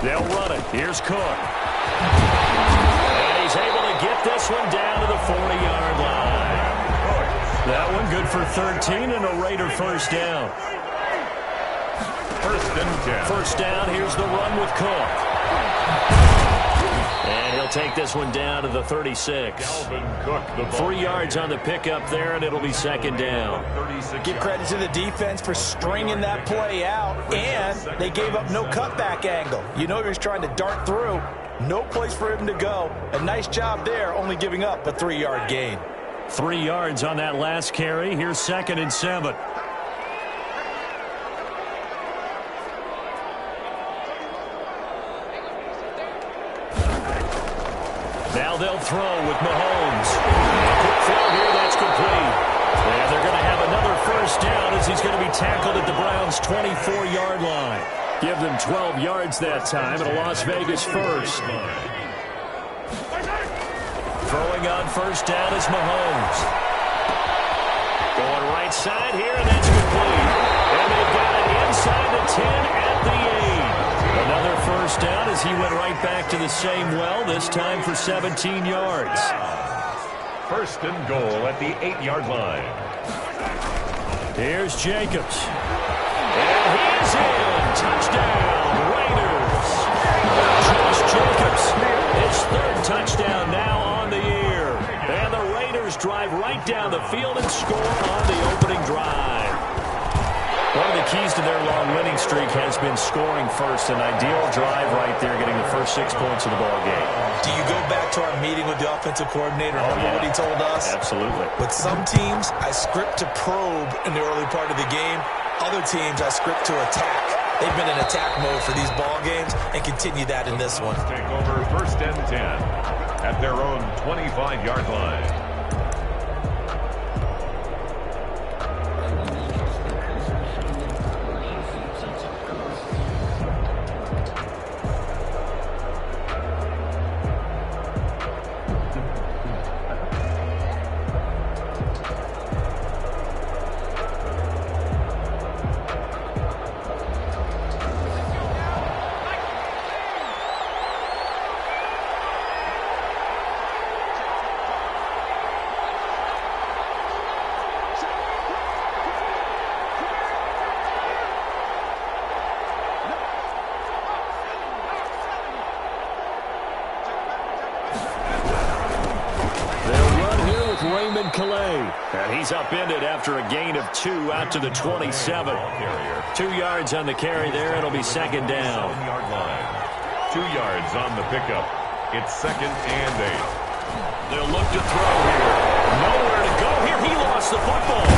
They'll run it. Here's Cook. And he's able to get this one down to the 40-yard line. That one good for 13 and a Raider first down. First down, here's the run with Cook. And he'll take this one down to the 36. 3 yards on the pickup there, and it'll be second down. Give credit to the defense for stringing that play out, and they gave up no cutback angle. You know he was trying to dart through. No place for him to go. A nice job there, only giving up a 3-yard gain. 3 yards on that last carry. Here's 2nd and 7. Now they'll throw with Mahomes. Quick throw here, that's complete. And they're going to have another first down as he's going to be tackled at the Browns' 24-yard line. Give them 12 yards that time and a Las Vegas first. Throwing on first down is Mahomes. Going right side here, and that's complete. And they've got it inside the 10 at the 8. Another first down as he went right back to the same well, this time for 17 yards. First and goal at the 8-yard line. Here's Jacobs. And he's in. Touchdown, Raiders. Josh Jacobs, his 3rd touchdown now on the year. And the Raiders drive right down the field and score on the opening drive. One of the keys to their long winning streak has been scoring first. An ideal drive right there, getting the first 6 points of the ball game. Do you go back to our meeting with the offensive coordinator? Remember what he told us? Absolutely. With some teams, I script to probe in the early part of the game. Other teams, I script to attack. They've been in attack mode for these ball games and continue that in this one. Take over first and 10 at their own 25-yard line. And he's upended after a gain of 2 out to the 27. 2 yards on the carry there. It'll be second down. 7-yard line. 2 yards on the pickup. It's 2nd and 8. They'll look to throw here. Nowhere to go here. He lost the football.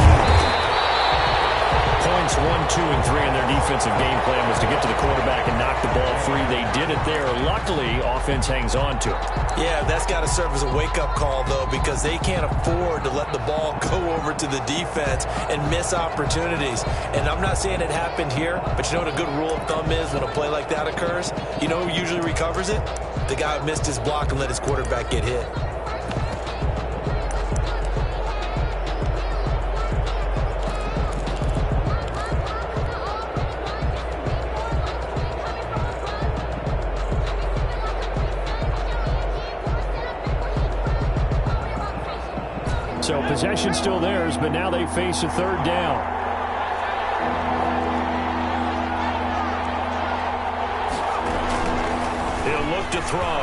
Points 1, 2, and 3 in their defensive game plan was to get to the quarterback and knock the ball free. They did it there. Luckily, offense hangs on to it. Yeah, that's got to serve as a wake-up call, though, because they can't afford to let the ball go over to the defense and miss opportunities. And I'm not saying it happened here, but you know what a good rule of thumb is when a play like that occurs? You know who usually recovers it? The guy who missed his block and let his quarterback get hit. So possession still theirs, but now they face a 3rd down. He'll look to throw.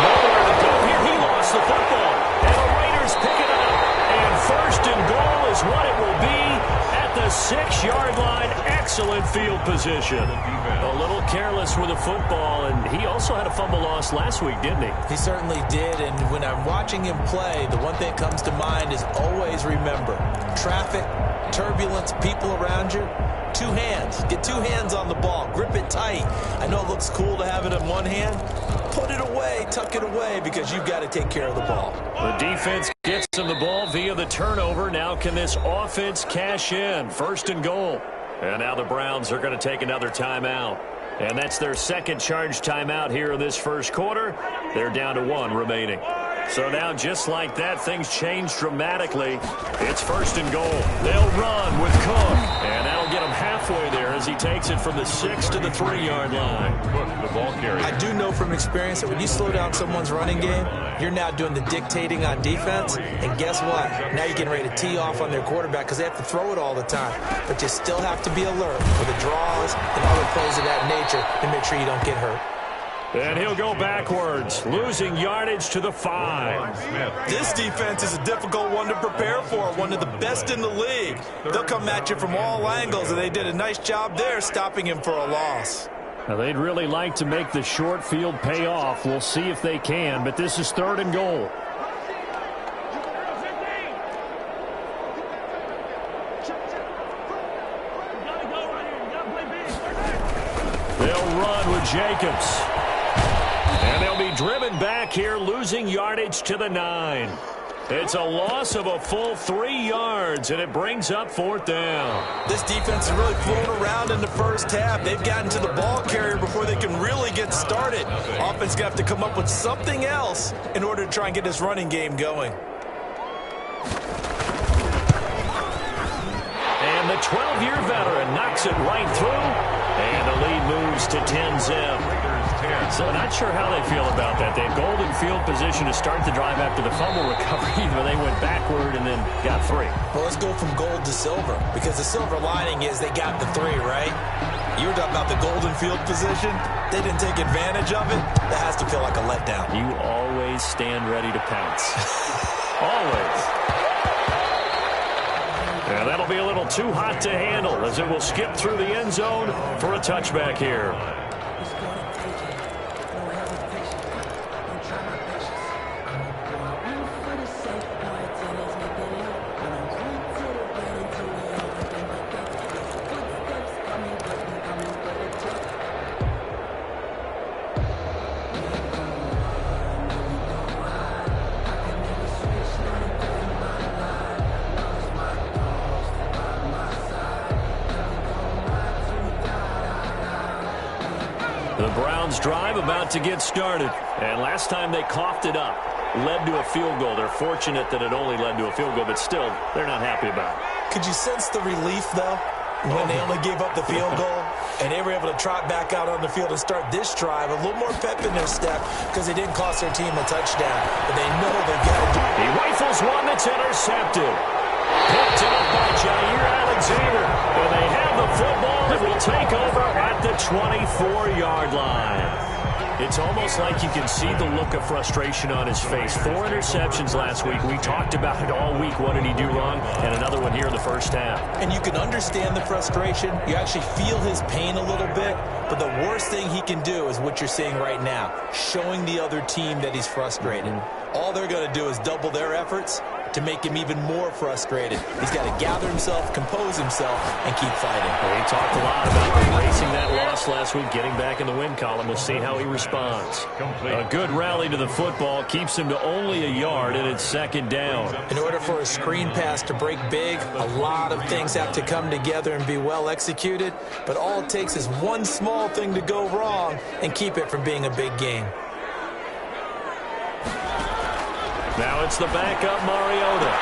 Nowhere to go here. He lost the football. And the Raiders pick it up. And first and goal is what it will be at the 6-yard line. Excellent field position. A little careless with the football, and he also had a fumble loss last week, didn't he? He certainly did, and when I'm watching him play, the one thing that comes to mind is always remember, traffic, turbulence, people around you, 2 hands. Get 2 hands on the ball. Grip it tight. I know it looks cool to have it in one hand. Put it away, tuck it away, because you've got to take care of the ball. The defense gets him the ball via the turnover. Now can this offense cash in? First and goal. And now the Browns are going to take another timeout. And that's their 2nd charge timeout here in this first quarter. They're down to 1 remaining. So now, just like that, things change dramatically. It's first and goal. They'll run with Cook. And that'll get him halfway there as he takes it from the 6 to the 3-yard line. The ball carrier. I do know from experience that when you slow down someone's running game, you're now doing the dictating on defense. And guess what? Now you're getting ready to tee off on their quarterback because they have to throw it all the time. But you still have to be alert for the draws and other plays of that nature to make sure you don't get hurt. And he'll go backwards, losing yardage to the 5. This defense is a difficult one to prepare for, one of the best in the league. They'll come at you from all angles, and they did a nice job there stopping him for a loss. Now, they'd really like to make the short field pay off. We'll see if they can, but this is 3rd and goal. They'll run with Jacobs. And they'll be driven back here, losing yardage to the 9. It's a loss of a full 3 yards, and it brings up 4th down. This defense has really flown around in the first half. They've gotten to the ball carrier before they can really get started. Offense going to have to come up with something else in order to try and get this running game going. And the 12-year veteran knocks it right through. And the lead moves to 10-zip. So not sure how they feel about that. They had golden field position to start the drive after the fumble recovery, but they went backward and then got 3. Well, let's go from gold to silver, because the silver lining is they got the 3, right? You were talking about the golden field position. They didn't take advantage of it. That has to feel like a letdown. You always stand ready to pounce. Always. And that'll be a little too hot to handle as it will skip through the end zone for a touchback here. The Browns drive about to get started. And last time they coughed it up, led to a field goal. They're fortunate that it only led to a field goal, but still, they're not happy about it. Could you sense the relief, though, when they only gave up the field goal? And they were able to trot back out on the field and start this drive. A little more pep in their step because they didn't cost their team a touchdown. But they know they've got to do it. He rifles one that's intercepted. Picked up by Jair Alexander. And they have the football and will take over at the 24-yard line. It's almost like you can see the look of frustration on his face. 4 interceptions last week. We talked about it all week. What did he do wrong? And another one here in the first half. And you can understand the frustration. You actually feel his pain a little bit. But the worst thing he can do is what you're seeing right now, showing the other team that he's frustrated. All they're going to do is double their efforts to make him even more frustrated. He's got to gather himself, compose himself, and keep fighting. Well, he talked a lot about erasing that loss last week, getting back in the win column. We'll see how he responds. A good rally to the football keeps him to only a yard, and it's 2nd down. In order for a screen pass to break big, a lot of things have to come together and be well executed, but all it takes is one small thing to go wrong and keep it from being a big game. Now it's the backup Mariota.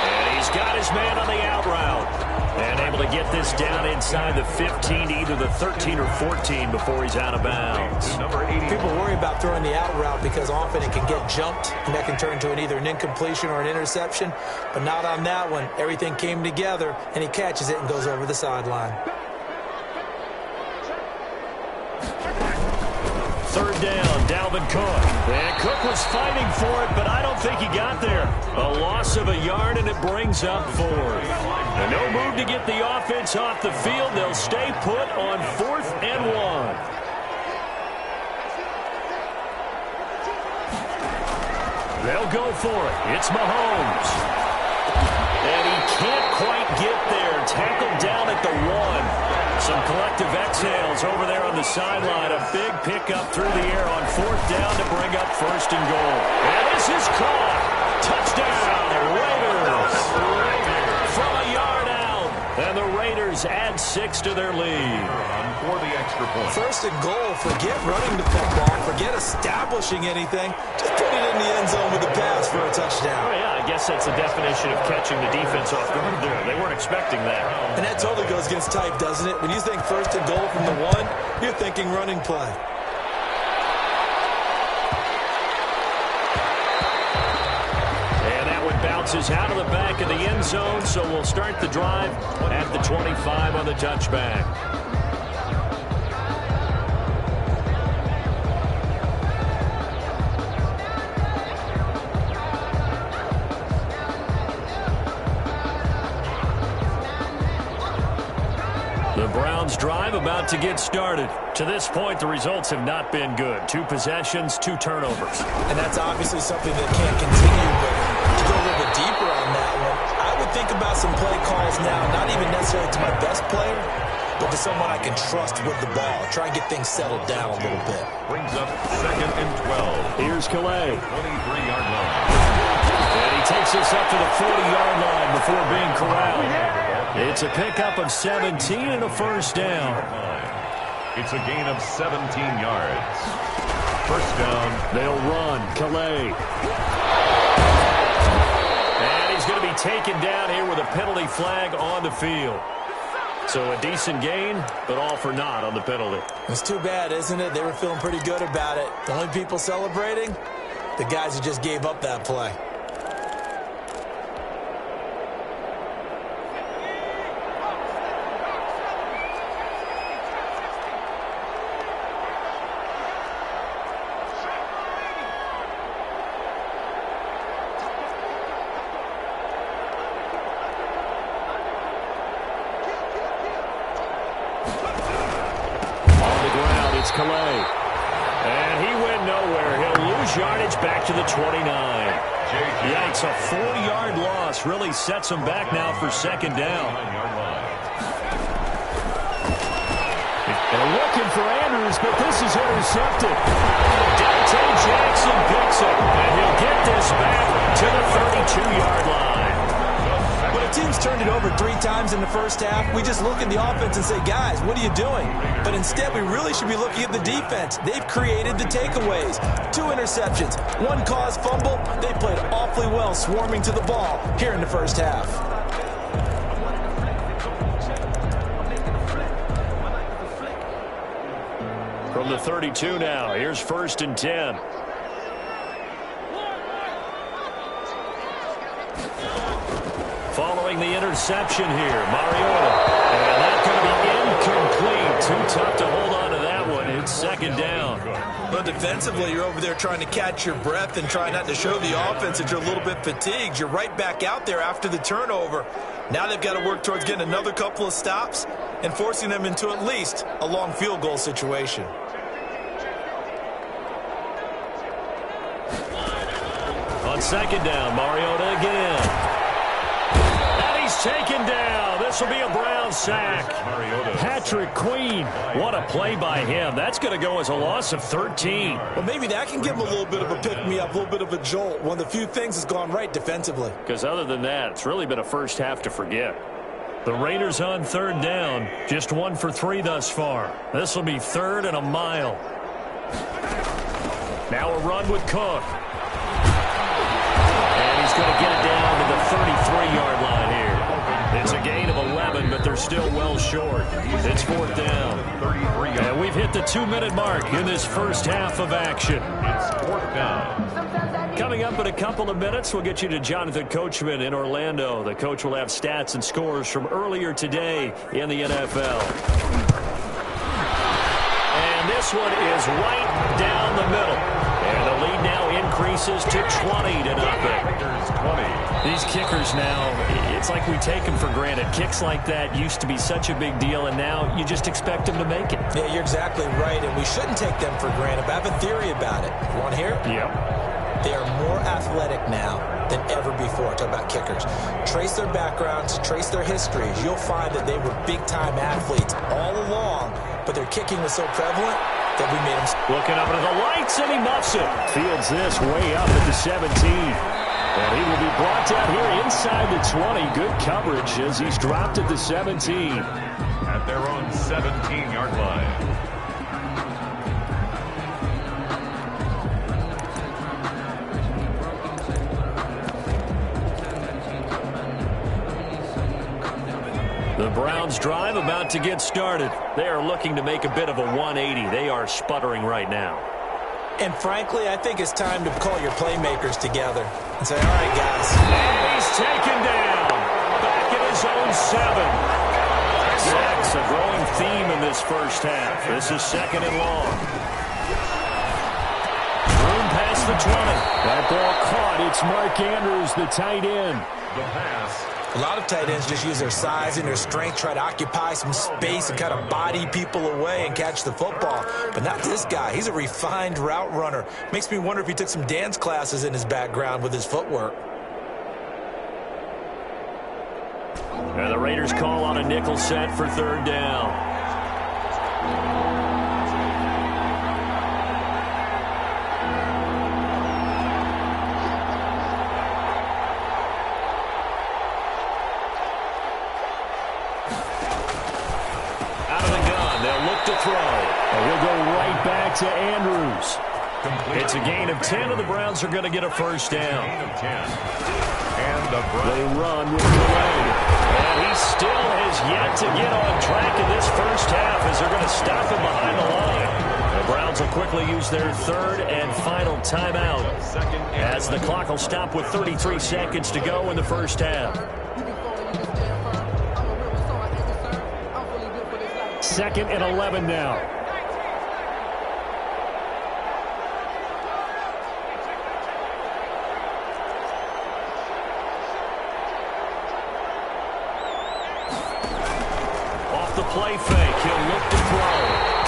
And he's got his man on the out route. And able to get this down inside the 15 to either the 13 or 14 before he's out of bounds. People worry about throwing the out route because often it can get jumped, and that can turn into either an incompletion or an interception. But not on that one. Everything came together, and he catches it and goes over the sideline. 3rd down, Dalvin Cook. And Cook was fighting for it, but I don't think he got there. A loss of a yard, and it brings up 4th. And no move to get the offense off the field. They'll stay put on 4th and 1. They'll go for it. It's Mahomes. And he can't quite get there. Tackled down at the 1. Some collective exhales over there on the sideline. A big pickup through the air on 4th down to bring up 1st and goal. And this is caught. Touchdown, Raiders. From a yard out. And the Raiders Raiders add 6 to their lead. For the extra point. First and goal, forget running the football, forget establishing anything. Just put it in the end zone with a pass for a touchdown. Oh, yeah, I guess that's the definition of catching the defense off guard there. They weren't expecting that. And that totally goes against type, doesn't it? When you think first and goal from the 1, you're thinking running play. And that one bounces out of the back of the end zone, so we'll start the drive at the 25 on the touchback. The Browns drive about to get started. To this point, the results have not been good. 2 possessions, 2 turnovers. And that's obviously something that can't continue, but to go a little bit deeper on that one, I would think about some play calls now, not even necessarily to my best player, but to someone I can trust with the ball. Try and get things settled down a little bit. Brings up 2nd and 12. Here's Calais. 23-yard line. And he takes us up to the 40-yard line before being corralled. It's a pickup of 17 and a first down. It's a gain of 17 yards. First down. They'll run. Calais. And he's going to be taken down here with a penalty flag on the field. So a decent gain, but all for naught on the penalty. It's too bad, isn't it? They were feeling pretty good about it. The only people celebrating, the guys who just gave up that play. Calais. And he went nowhere. He'll lose yardage back to the 29. Yikes, a 4-yard loss really sets him back now for second down. They're looking for Andrews, but this is intercepted. Dante Jackson picks it, and he'll get this back to the 32-yard line. When a team's turned it over 3 times in the first half, we just look at the offense and say, guys, what are you doing? But instead, we really should be looking at the defense. They've created the takeaways. 2 interceptions, 1 caused fumble. They played awfully well swarming to the ball here in the first half. From the 32 now, here's 1st and 10. Following the interception here, Mariota. And that's going to be incomplete. Too tough to hold on to that one. It's second down. But defensively, you're over there trying to catch your breath and try not to show the offense that you're a little bit fatigued. You're right back out there after the turnover. Now they've got to work towards getting another couple of stops and forcing them into at least a long field goal situation. On second down, Mariota again. He's taken down. This will be a Brown sack. Patrick Queen. What a play by him. That's going to go as a loss of 13. Well, maybe that can give him a little bit of a pick-me-up, a little bit of a jolt. One of the few things that's gone right defensively. Because other than that, it's really been a first half to forget. The Raiders on 3rd down. Just 1 for 3 thus far. This will be 3rd and a mile. Now a run with Cook. And he's going to get it down to the 33-yard line here. It's a gain of 11, but they're still well short. It's 4th down. And we've hit the 2-minute mark in this first half of action. It's 4th down. Coming up in a couple of minutes, we'll get you to Jonathan Coachman in Orlando. The coach will have stats and scores from earlier today in the NFL. And this one is right down the middle. And the lead now increases to 20-0. These kickers now, it's like we take them for granted. Kicks like that used to be such a big deal, and now you just expect them to make it. Yeah, you're exactly right, and we shouldn't take them for granted. But I have a theory about it. You want to hear it? Yep. They are more athletic now than ever before. Talk about kickers. Trace their backgrounds, trace their histories. You'll find that they were big-time athletes all along, but their kicking was so prevalent that we made them. Looking up into the lights, and he muffs it. Fields this way up at the 17. And he will be brought down here inside the 20. Good coverage as he's dropped at the 17. At their own 17-yard line. The Browns drive about to get started. They are looking to make a bit of a 180. They are sputtering right now. And frankly, I think it's time to call your playmakers together and say, all right, guys. And he's taken down. Back at his own 7. Sacks, a growing theme in this first half. This is second and long. Room past the 20. That ball caught. It's Mark Andrews, the tight end. The pass. A lot of tight ends just use their size and their strength, try to occupy some space and kind of body people away and catch the football. But not this guy. He's a refined route runner. Makes me wonder if he took some dance classes in his background with his footwork. And the Raiders call on a nickel set for third down. To Andrews. It's a gain of 10, and the Browns are going to get a first down. Gain of 10. And the They run with delay. And he still has yet to get on track in this first half as they're going to stop him behind the line. The Browns will quickly use their third and final timeout as the clock will stop with 33 seconds to go in the first half. Second and 11 now. Play fake. He'll look to throw.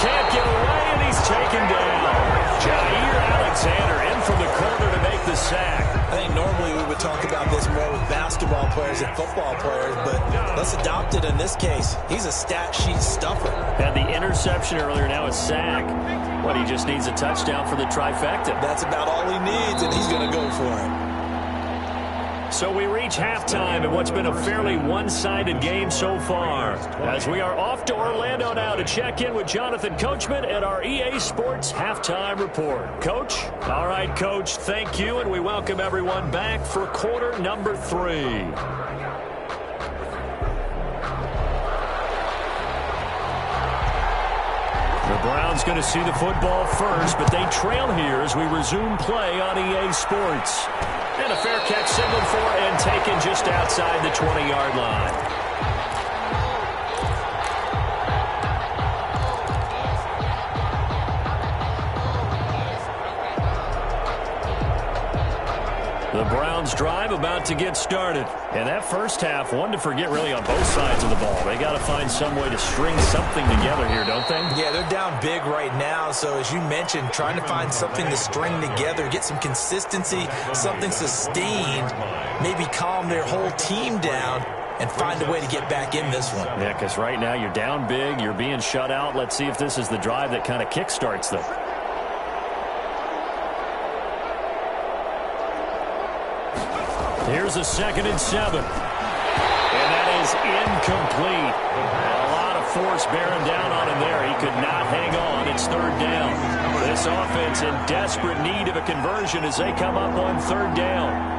Can't get away, and he's taken down. Jair Alexander in from the corner to make the sack. I think normally we would talk about this more with basketball players and football players, but let's adopt it in this case. He's a stat sheet stuffer. Had the interception earlier, now a sack. What, he just needs a touchdown for the trifecta. That's about all he needs, and he's going to go for it. So we reach halftime in what's been a fairly one-sided game so far. As we are off to Orlando now to check in with Jonathan Coachman at our EA Sports Halftime Report. Coach? All right, Coach, thank you, and we welcome everyone back for quarter number 3. The Browns going to see the football first, but they trail here as we resume play on EA Sports. And a fair catch signaled for and taken just outside the 20-yard line. The Browns drive about to get started. And that first half, one to forget really on both sides of the ball. They got to find some way to string something together here, don't they? Yeah, they're down big right now. So as you mentioned, trying to find something to string together, get some consistency, something sustained, maybe calm their whole team down and find a way to get back in this one. Yeah, because right now you're down big, you're being shut out. Let's see if this is the drive that kind of kickstarts them. Here's a 2nd and 7. And that is incomplete. A lot of force bearing down on him there. He could not hang on. It's third down. This offense in desperate need of a conversion as they come up on third down.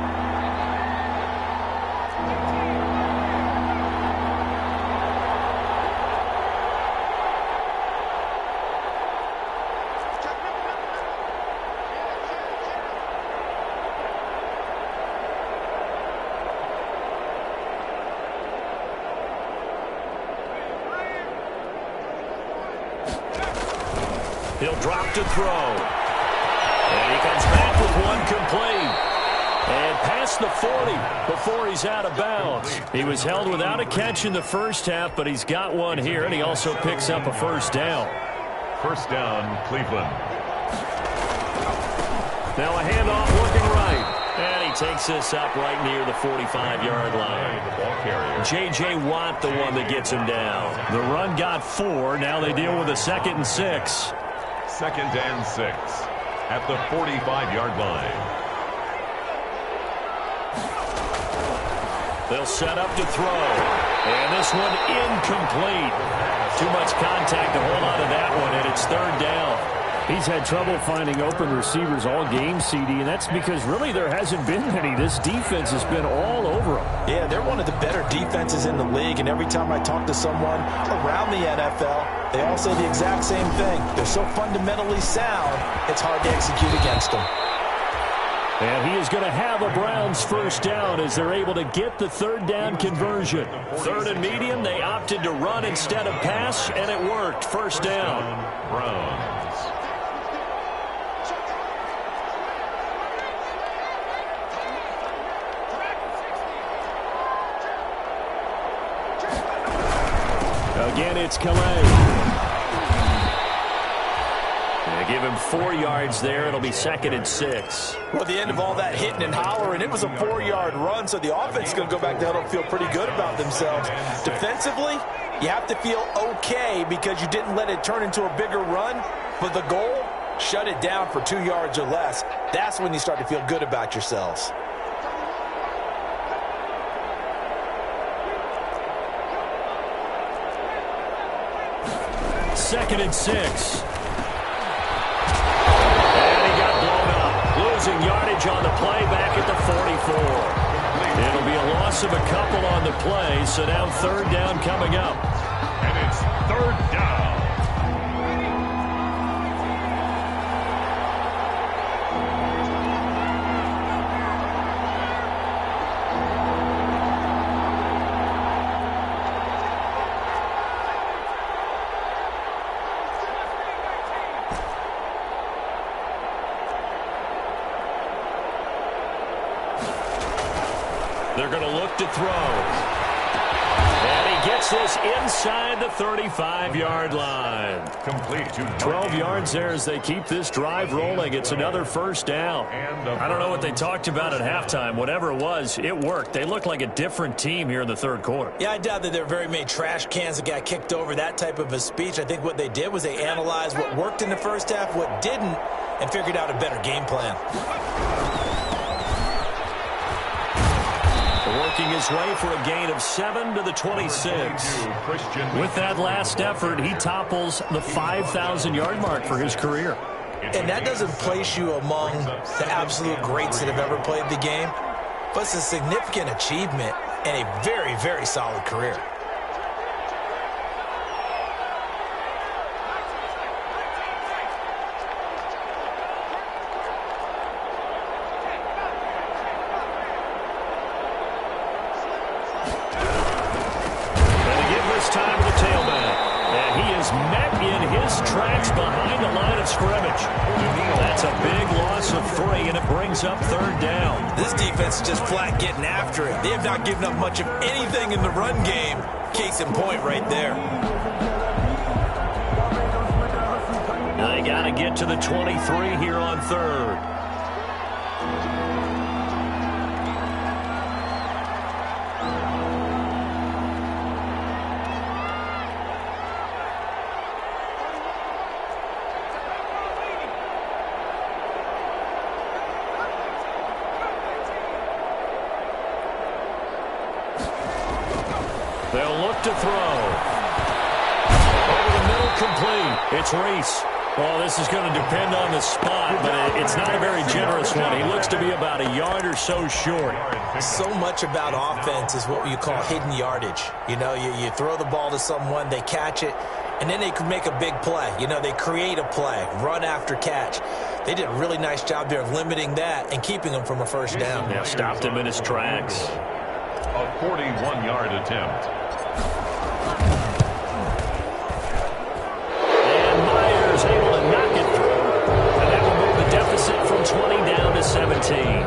He'll drop to throw. And he comes back with one complete. And past the 40 before he's out of bounds. He was held without a catch in the first half, but he's got one here, and he also picks up a first down. First down, Cleveland. Now a handoff looking right. And he takes this up right near the 45-yard line. The ball carrier. J.J. Watt, the one that gets him down. The run got 4. Now they deal with a 2nd and 6. 2nd and 6 at the 45-yard line. They'll set up to throw. And this one incomplete. Too much contact to hold on to that one, and it's third down. He's had trouble finding open receivers all game, CD, and that's because really there hasn't been any. This defense has been all over him. Yeah, they're one of the better defenses in the league, and every time I talk to someone around the NFL, they all say the exact same thing. They're so fundamentally sound, it's hard to execute against them. And he is going to have a Browns first down as they're able to get the third down conversion. Third and medium, they opted to run instead of pass, and it worked. First down. Browns. Again, it's Calais. They give him 4 yards there. It'll be 2nd and 6. Well, at the end of all that hitting and hollering, it was a 4-yard run, so the offense is going to go back down and feel pretty good about themselves. Defensively, you have to feel okay because you didn't let it turn into a bigger run, but the goal, shut it down for 2 yards or less. That's when you start to feel good about yourselves. Second and 6. And he got blown up. Losing yardage on the play back at the 44. It'll be a loss of a couple on the play, so now third down coming up. And it's third down. They're going to look to throw. And he gets this inside the 35-yard line. Complete to 12 yards there as they keep this drive rolling. It's another first down. I don't know what they talked about at halftime. Whatever it was, it worked. They look like a different team here in the third quarter. Yeah, I doubt that there were very many trash cans that got kicked over, that type of a speech. I think what they did was they analyzed what worked in the first half, what didn't, and figured out a better game plan. Working his way for a gain of 7 to the 26. With that last effort, he topples the 5,000-yard mark for his career. And that doesn't place you among the absolute greats that have ever played the game, but it's a significant achievement and a very, very solid career. Time to the tailback. And he is met in his tracks behind the line of scrimmage. That's a big loss of 3, and it brings up third down. This defense is just flat getting after it. They have not given up much of anything in the run game. Case in point right there. They got to get to the 23 here on third. They'll look to throw. Over the middle, complete. It's Reese. Well, this is going to depend on the spot, but it's not a very generous one. He looks to be about a yard or so short. So much about offense is what you call hidden yardage. You know, you throw the ball to someone, they catch it, and then they can make a big play. You know, they create a play, run after catch. They did a really nice job there of limiting that and keeping him from a first down. Yeah, stopped him in his tracks. A 41-yard attempt. And Myers able to knock it through. And that will move the deficit from 20 down to 17.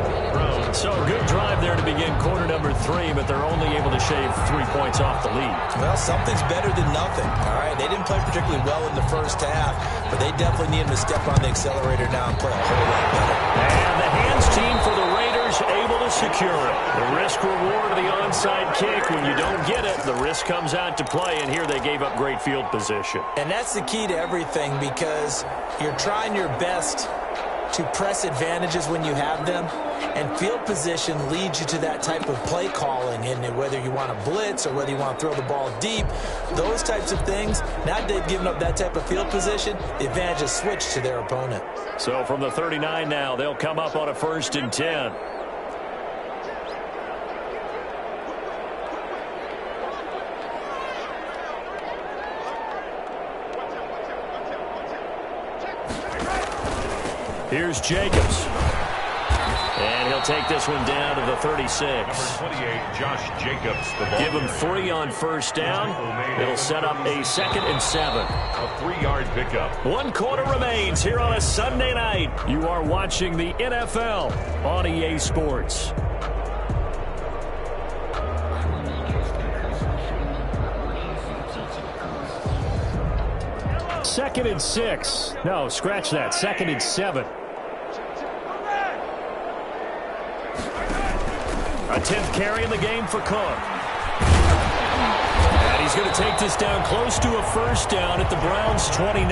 So a good drive there to begin quarter number 3, but they're only able to shave 3 points off the lead. Well, something's better than nothing, all right? They didn't play particularly well in the first half, but they definitely need him to step on the accelerator now and play a whole lot better. And the hands team for the Raiders able to secure it. The risk-reward of the onside kick. When you don't get it, the risk comes out to play, and here they gave up great field position. And that's the key to everything because you're trying your best to press advantages when you have them, and field position leads you to that type of play calling, and whether you want to blitz or whether you want to throw the ball deep, those types of things. Now that they've given up that type of field position, the advantage is switched to their opponent. So from the 39 now, they'll come up on a 1st and 10. Here's Jacobs. And he'll take this one down to the 36. Number 28, Josh Jacobs. The ball Give him 3 on 1st down. It'll set up a 2nd and 7. A 3-yard pickup. 1 quarter remains here on a Sunday night. You are watching the NFL on EA Sports. Second and 6. No, scratch that. 2nd and 7. A 10th carry in the game for Cook. And he's going to take this down close to a 1st down at the Browns' 29.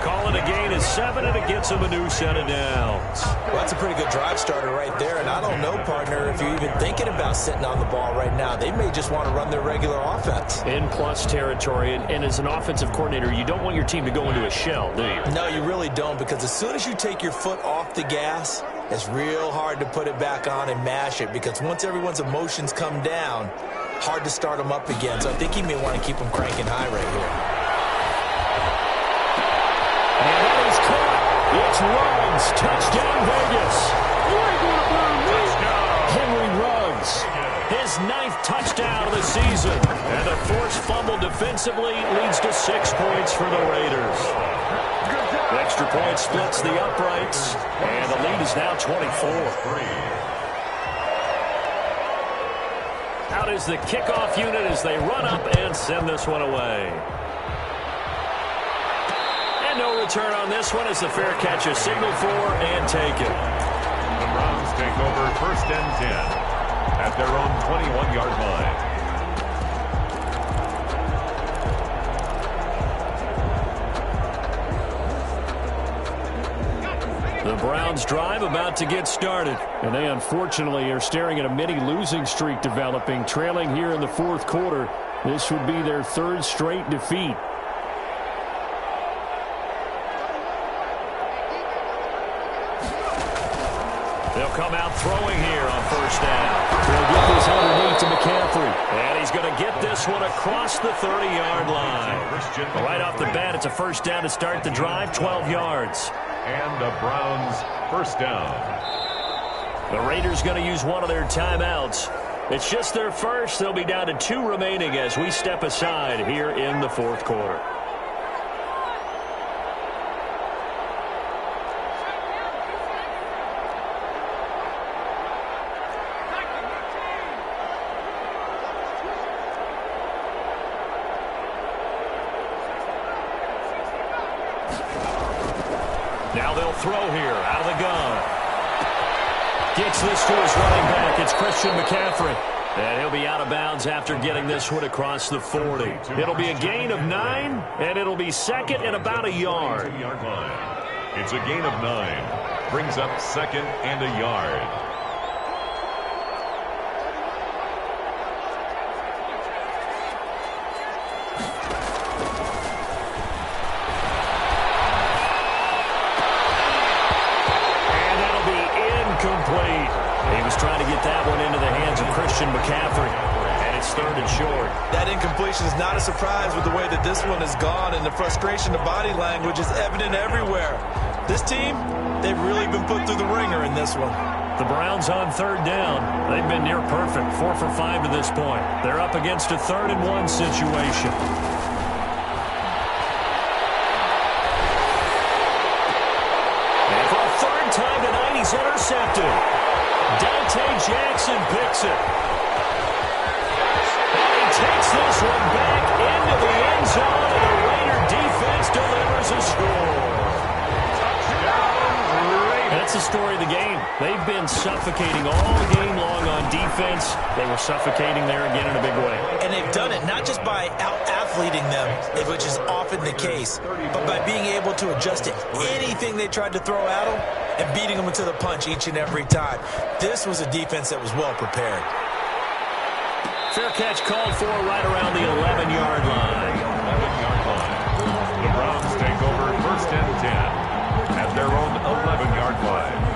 Call it a gain of 7, and it gets him a new set of downs. Well, that's a pretty good drive starter right there, and I don't know, partner, if you're even thinking about sitting on the ball right now. They may just want to run their regular offense. In plus territory, and as an offensive coordinator, you don't want your team to go into a shell, do you? No, you really don't, because as soon as you take your foot off the gas, it's real hard to put it back on and mash it, because once everyone's emotions come down, hard to start them up again. So I think he may want to keep them cranking high right here. And that is caught. It's Ruggs. Touchdown, Vegas. Henry Ruggs. His 9th touchdown of the season. And the forced fumble defensively leads to 6 points for the Raiders. The extra point splits the uprights. And the lead is now 24. Out is the kickoff unit as they run up and send this one away. And no return on this one as the fair catch is signaled for and taken. The Browns take over 1st and 10 at their own 21-yard line. The Browns drive about to get started. And they unfortunately are staring at a mini losing streak developing, trailing here in the 4th quarter. This would be their 3rd straight defeat. They'll come out throwing here on 1st down. They'll get this underneath to McCaffrey. And he's going to get this one across the 30-yard line. Right off the bat, it's a 1st down to start the drive, 12 yards. And the Browns 1st down. The Raiders going to use one of their timeouts. It's just their first. They'll be down to 2 remaining as we step aside here in the 4th quarter. Now they'll throw here out of the gun. Gets this to his running back. It's Christian McCaffrey. And he'll be out of bounds after getting this one across the 40. It'll be a gain of 9, and it'll be 2nd and about a yard. It's a gain of 9. Brings up 2nd and a yard. He was trying to get that one into the hands of Christian McCaffrey. And it's 3rd and short. That incompletion is not a surprise with the way that this one has gone, and the frustration, the body language is evident everywhere. This team, they've really been put through the ringer in this one. The Browns on 3rd down. They've been near perfect, 4 for 5 to this point. They're up against a 3rd and 1 situation. And for a 3rd time tonight, he's intercepted. Dante Jackson picks it. And he takes this one back into the end zone, and the Raider defense delivers a score. That's the story of the game. They've been suffocating all game long on defense. They were suffocating there again in a big way. And they've done it not just by out out-athleting them, which is often the case. But by being able to adjust to anything they tried to throw at them and beating them to the punch each and every time, this was a defense that was well prepared. Fair catch called for right around the 11-yard line. 11-yard line. The Browns take over 1st and 10 at their own 11-yard line.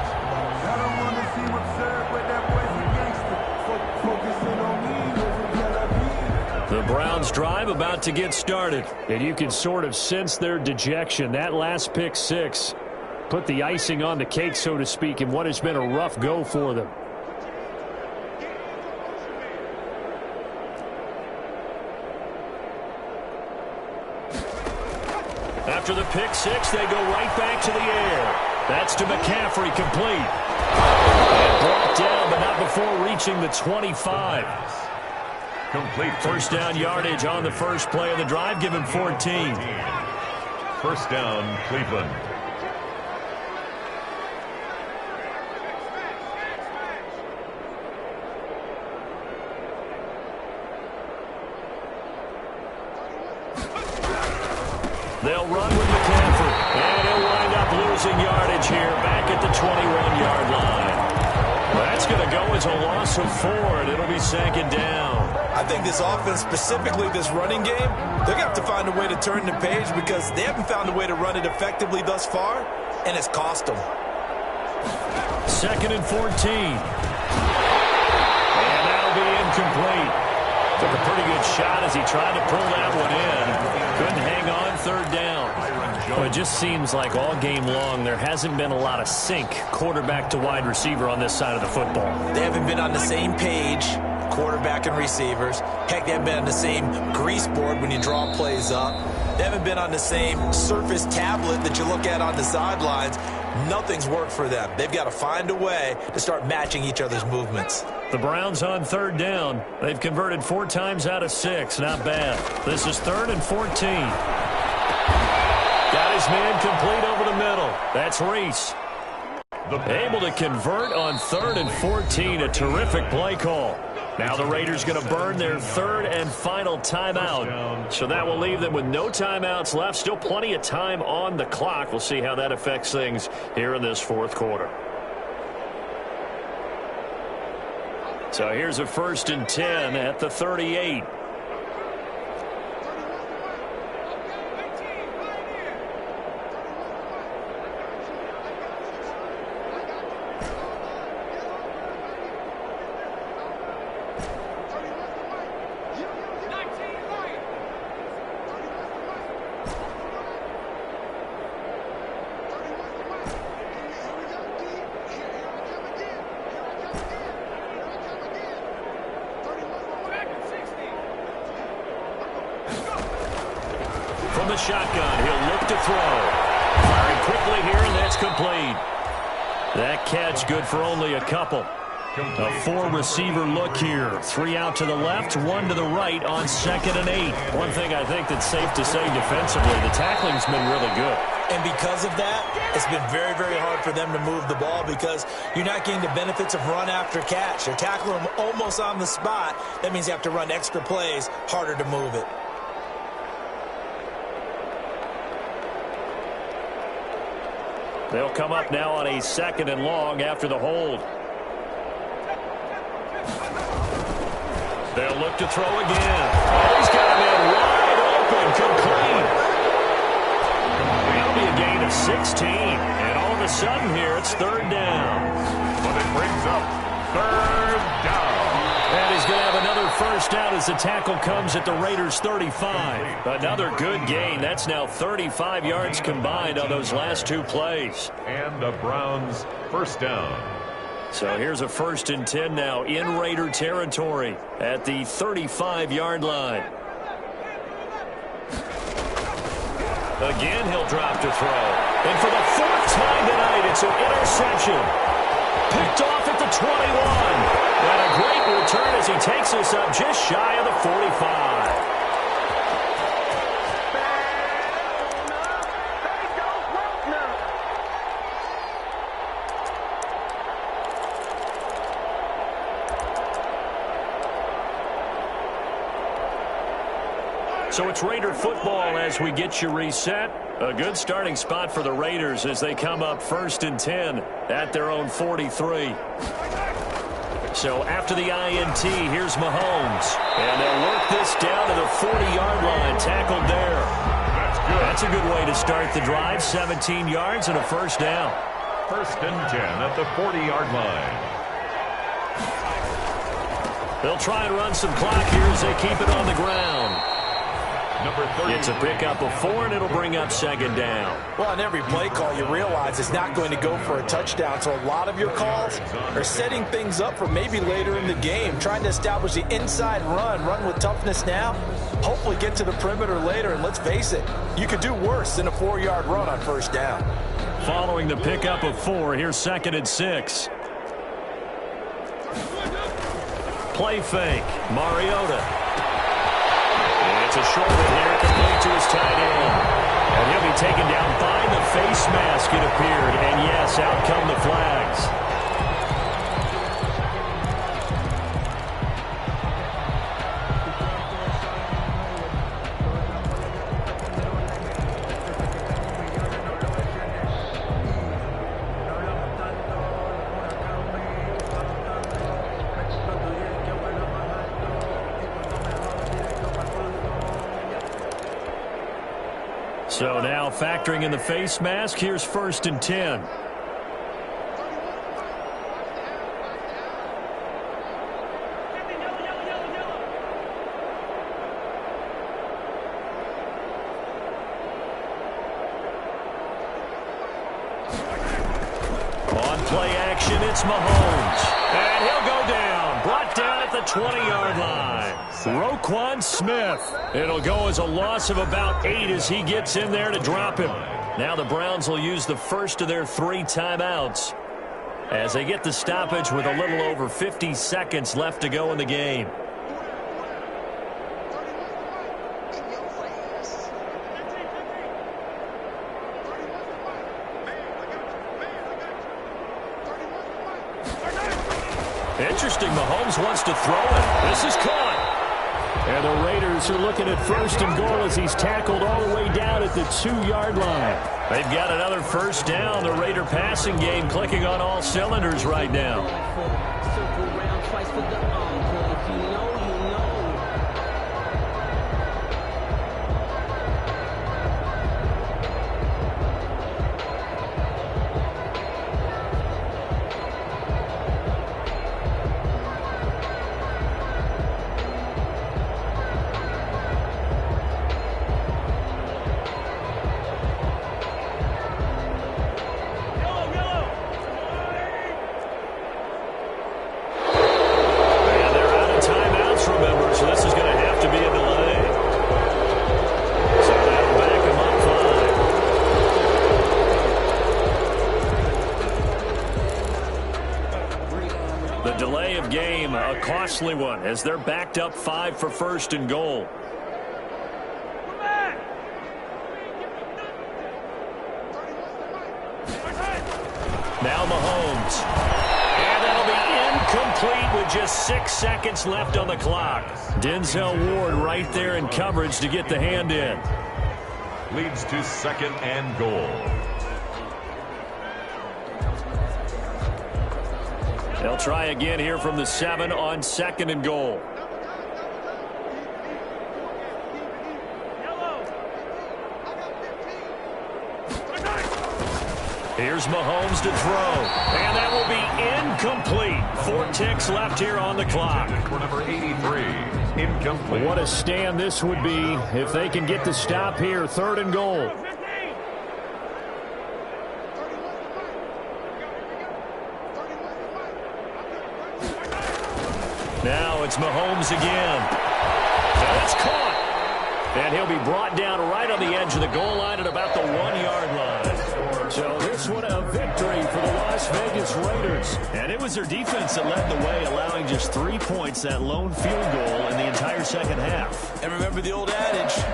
The Browns drive about to get started, and you can sort of sense their dejection. That last pick six put the icing on the cake, so to speak, in what has been a rough go for them. After the pick six, they go right back to the air. That's to McCaffrey, complete. And brought down, but not before reaching the 25. Complete. First down yardage on the first play of the drive, give him 14. First down, Cleveland. They'll run with McCaffrey, and he'll wind up losing yardage here back at the 21-yard line. That's going to go as a loss of 4, and it'll be second down. I think this offense, specifically this running game, they're going to have to find a way to turn the page because they haven't found a way to run it effectively thus far, and it's cost them. Second and 14. And that'll be incomplete. Took a pretty good shot as he tried to pull that one in. Couldn't hang on, third down. Well, it just seems like all game long there hasn't been a lot of sync quarterback to wide receiver on this side of the football. They haven't been on the same page, quarterback and receivers. Heck, they haven't been on the same grease board when you draw plays up. They haven't been on the same surface tablet that you look at on the sidelines. Nothing's worked for them. They've got to find a way to start matching each other's movements. The Browns on third down. They've converted 4 times out of 6. Not bad. This is 3rd and 14. Got his man complete over the middle. That's Reese. Able to convert on 3rd and 14. A terrific play call. Now the Raiders going to burn their 3rd and final timeout. So that will leave them with no timeouts left. Still plenty of time on the clock. We'll see how that affects things here in this 4th quarter. So here's a 1st and 10 at the 38. From the shotgun, he'll look to throw. Firing quickly here, and that's complete. That catch good for only a couple. A 4-receiver look here. 3 out to the left, 1 to the right on 2nd and 8. One thing I think that's safe to say defensively, the tackling's been really good. And because of that, it's been very, very hard for them to move the ball because you're not getting the benefits of run after catch. They're tackling them almost on the spot. That means you have to run extra plays, harder to move it. They'll come up now on a 2nd and long after the hold. They'll look to throw again. Oh, he's got a man wide open, complete. That'll be a gain of 16. And all of a sudden here, it's 3rd down. But it brings up 3rd down. And he's going to have another 1st down as the tackle comes at the Raiders' 35. Another good gain. That's now 35 yards combined on those last 2 plays. And the Browns' 1st down. So here's a 1st and 10 now in Raider territory at the 35-yard line. Again, he'll drop to throw. And for the 4th time tonight, it's an interception. Picked off at the 21. And a great return as he takes us up just shy of the 45. So it's Raider football as we get you reset. A good starting spot for the Raiders as they come up 1st and 10 at their own 43. So after the INT, here's Mahomes. And they'll work this down to the 40-yard line, tackled there. That's a good way to start the drive, 17 yards and a first down. 1st and 10 at the 40-yard line. They'll try and run some clock here as they keep it on the ground. Number 30. It's a pickup of 4, and it'll bring up 2nd down. Well, on every play call, you realize it's not going to go for a touchdown. So a lot of your calls are setting things up for maybe later in the game, trying to establish the inside run with toughness now, hopefully get to the perimeter later. And let's face it, you could do worse than a 4-yard run on 1st down. Following the pickup of 4, here's 2nd and 6. Play fake. Mariota. It's a short one here, complete to his tight end. And he'll be taken down by the face mask, it appeared. And yes, out come the flags. So now factoring in the face mask, here's 1st and 10. On play action, it's Mahomes. And he'll go down. Brought down at the 20-yard line. Roquan Smith. It'll go as a loss of about 8 as he gets in there to drop him. Now the Browns will use the first of their 3 timeouts as they get the stoppage with a little over 50 seconds left to go in the game. Interesting, Mahomes wants to throw it. This is caught. And the Raiders are looking at 1st and goal as he's tackled all the way down at the 2-yard line. They've got another first down. The Raider passing game clicking on all cylinders right now. Costly one as they're backed up 5 for 1st and goal. Now Mahomes. And that'll be incomplete with just 6 seconds left on the clock. Denzel Ward right there in coverage to get the hand in. Leads to 2nd and goal. They'll try again here from the 7 on 2nd and goal. Here's Mahomes to throw. And that will be incomplete. 4 ticks left here on the clock. For number 83, incomplete. What a stand this would be if they can get the stop here. 3rd and goal. Now it's Mahomes again. And it's caught. And he'll be brought down right on the edge of the goal line at about the 1-yard line. So this one a victory for the Las Vegas Raiders. And it was their defense that led the way, allowing just 3 points, that lone field goal in the entire second half. And remember the old adage,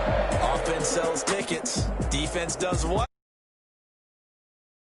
offense sells tickets, defense does what?